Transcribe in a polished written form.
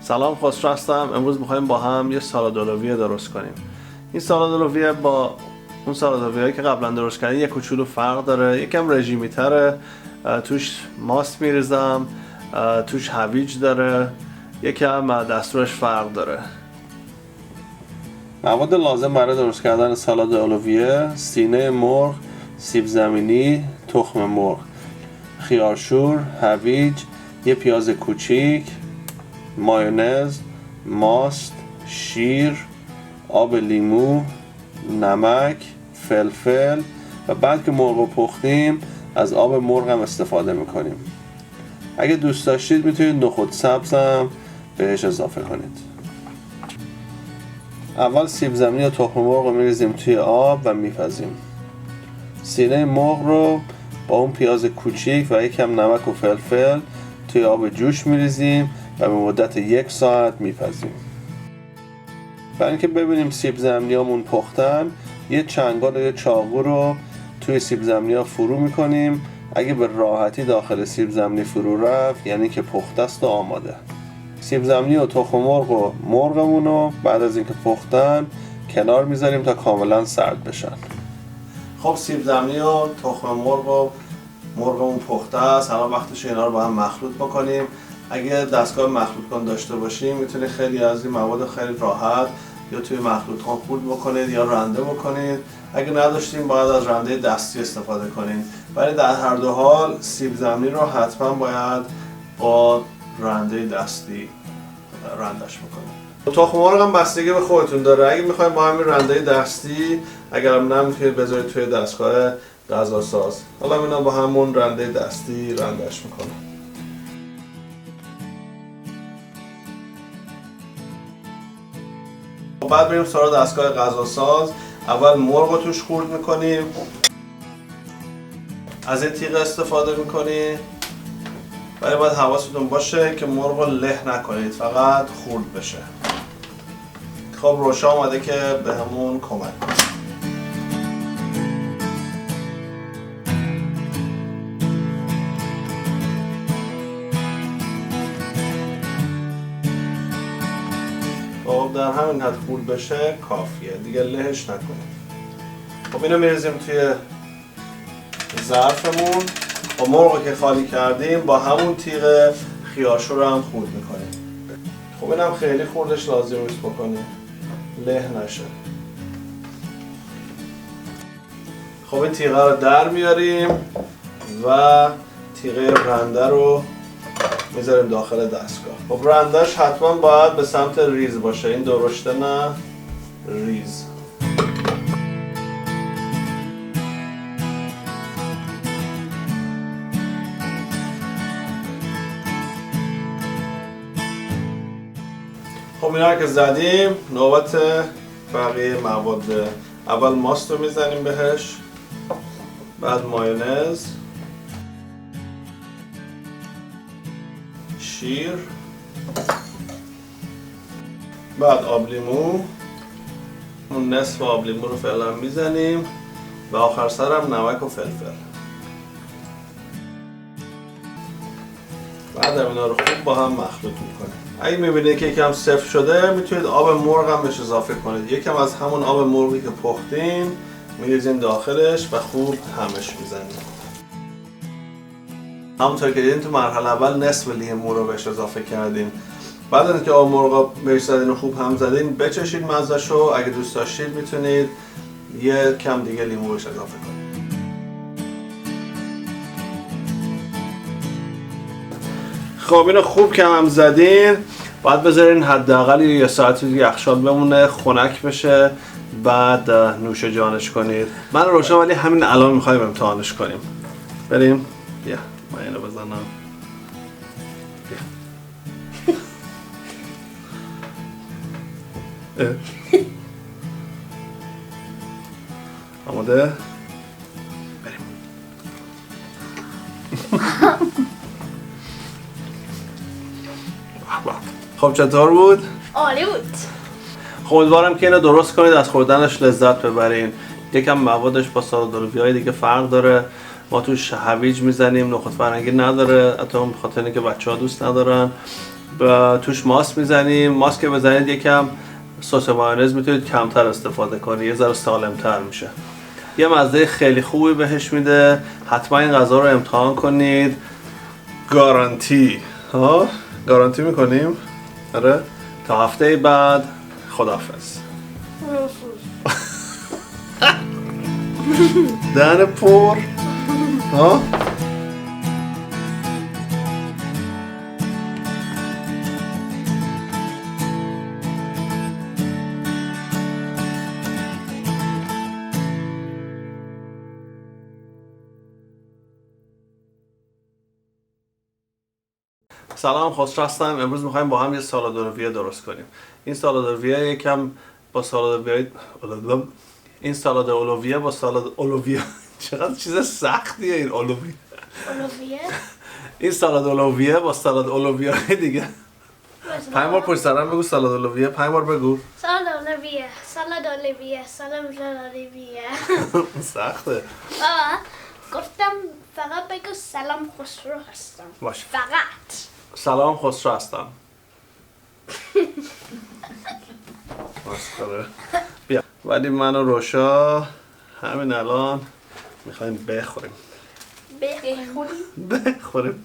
سلام، خسرو هستم. امروز می‌خوایم با هم یه سالاد اولویه درست کنیم. این سالاد اولویه با اون سالاد اولویه‌ای که قبلا درست کردیم یه کوچولو فرق داره. یکم رژیمی‌تره، توش ماست می‌ریزم، توش هویج داره، یکم دستورش فرق داره. مواد لازم برای درست کردن سالاد اولویه: سینه مرغ، سیب زمینی، تخم مرغ، خیارشور، هویج، یه پیاز کوچیک، مایونز، ماست، شیر، آب لیمو، نمک، فلفل و بعد که مرغ رو پختیم از آب مرغ هم استفاده میکنیم. اگه دوست داشتید میتونید نخود سبز هم بهش اضافه کنید. اول سیب زمینی و تخم مرغ رو میریزیم توی آب و میپزیم. سینه مرغ رو با اون پیاز کوچیک و یکم نمک و فلفل توی آب جوش میریزیم و به مدت 1 ساعت میپزیم. برای اینکه ببینیم سیب زمینیامون پختن، یه چنگال و یه چاقو رو توی سیب زمینی‌ها فرو میکنیم. اگه به راحتی داخل سیب زمینی فرو رفت یعنی که پخته است و آماده. سیب زمینی و تخم مرغ و مرغمون رو بعد از اینکه پختن کنار میذاریم تا کاملا سرد بشن. خب سیب زمینی و تخم مرغ و مرغمون پخته است. الان وقتشه اینا رو با هم مخلوط بکنیم. اگه دستگاه مخلوط کن داشته باشیم میتونید خیلی از این مواد خیلی راحت یا توی مخلوط کن خورد بکنید یا رنده بکنید. اگه نداشتیم باید از رنده دستی استفاده کنید. ولی در هر دو حال سیب زمینی رو حتما باید با رنده دستی رندش بکنید. تخم مرغ هم بستگی به خودتون داره. اگه میخوایم با همین رنده دستی، اگرم نه میتونید بذارید توی دستگاه غذاساز. حالا اینا با همون رنده دستی رندش میکنم. بعد بریم سراغ دستگاه غذاساز. اول مرغ رو توش خورد میکنیم. از این تیغ استفاده میکنیم. ولی باید حواستون باشه که مرغ رو له نکنید، فقط خورد بشه. خب روشا اومده که به همون کمک کنه. خب در همین حد خورد بشه کافیه، دیگه لهش نکنید. خب اینو میریزیم توی ظرفمون. با مرغ که خالی کردیم با همون تیغ خیارشور رو هم خورد میکنیم. خب اینم خیلی خوردش لازم نیست بکنیم، له نشه. خب این تیغه رو در میاریم و تیغه رنده رو میذاریم داخل دستگاه. خب رندهش حتما باید به سمت ریز باشه، این درشته نه، ریز. خب اینا که زدیم نوبت بقیه مواد. اول ماست رو میزنیم بهش، بعد مایونز، شیر، بعد آب لیمو. اون نصف آب لیمو رو فعلا میزنیم و آخر سر هم نمک و فلفل. بعد اینا رو خوب با هم مخلوط میکنیم. اگه میبینید که یکم سفت شده میتونید آب مرغ هم بهش اضافه کنید. یکم از همون آب مرغی که پختین میریزیم داخلش و خوب همش میزنیم. همونطور که دیدین تو مرحله اول نصف لیمو رو بهش اضافه کردیم. بعد از اینکه آب مرغ بهش زدین و خوب هم زدین بچشید مزه‌شو. اگه دوست داشتید میتونید یه کم دیگه لیمو بهش اضافه کنید. خب اینو خوب که هم زدین، باید بذارین حداقل یه ساعتی دیگه یخچال بمونه خنک بشه، بعد نوش جانش کنید. من روشن ولی همین الان میخوایم امتحانش کنیم. بریم. بیا من اینو بزنم. بیا. آماده؟ بریم. خب چطور بود؟ عالی بود. خب امیدوارم که اینو درست کنید، از خوردنش لذت ببرین. یکم موادش با سالاد اولویه‌های دیگه فرق داره. ما توش هویج میزنیم، نخود فرنگی نداره، حتی به خاطر اینکه بچه‌ها دوست ندارن. توش ماست میزنیم. ماست که بزنید یکم سس مایونز میتونید کمتر استفاده کنید، یه ذره سالمتر میشه. یه مزه خیلی خوبی بهش میده. حتما این غذا رو امتحان کنید. گارانتی. گارانتی میکنیم. آره. تا هفته بعد خداحافظ. دهن پر. سلام، خسرو هستم. امروز میخوایم با هم یه سالاد اولویه درست کنیم. این سالاد اولویه یکم با سالاد این سالاد اولویه با سالاد اولویه چقدر چیز سختیه این اولویه. این سالاد اولویه با سالاد اولویه دیگه. 5 بار پشت سر هم بگو سالاد اولویه. 5 بار بگو. سالاد اولویه، سالاد اولویه، سالاد اولویه. سخته. گفتم فقط بگو سلام خسرو هستم. باشه. فقط. سلام خسرو هستم. مسخره. بیا. ولی من و روشا همین الان میخوایم بخوریم. بخوریم.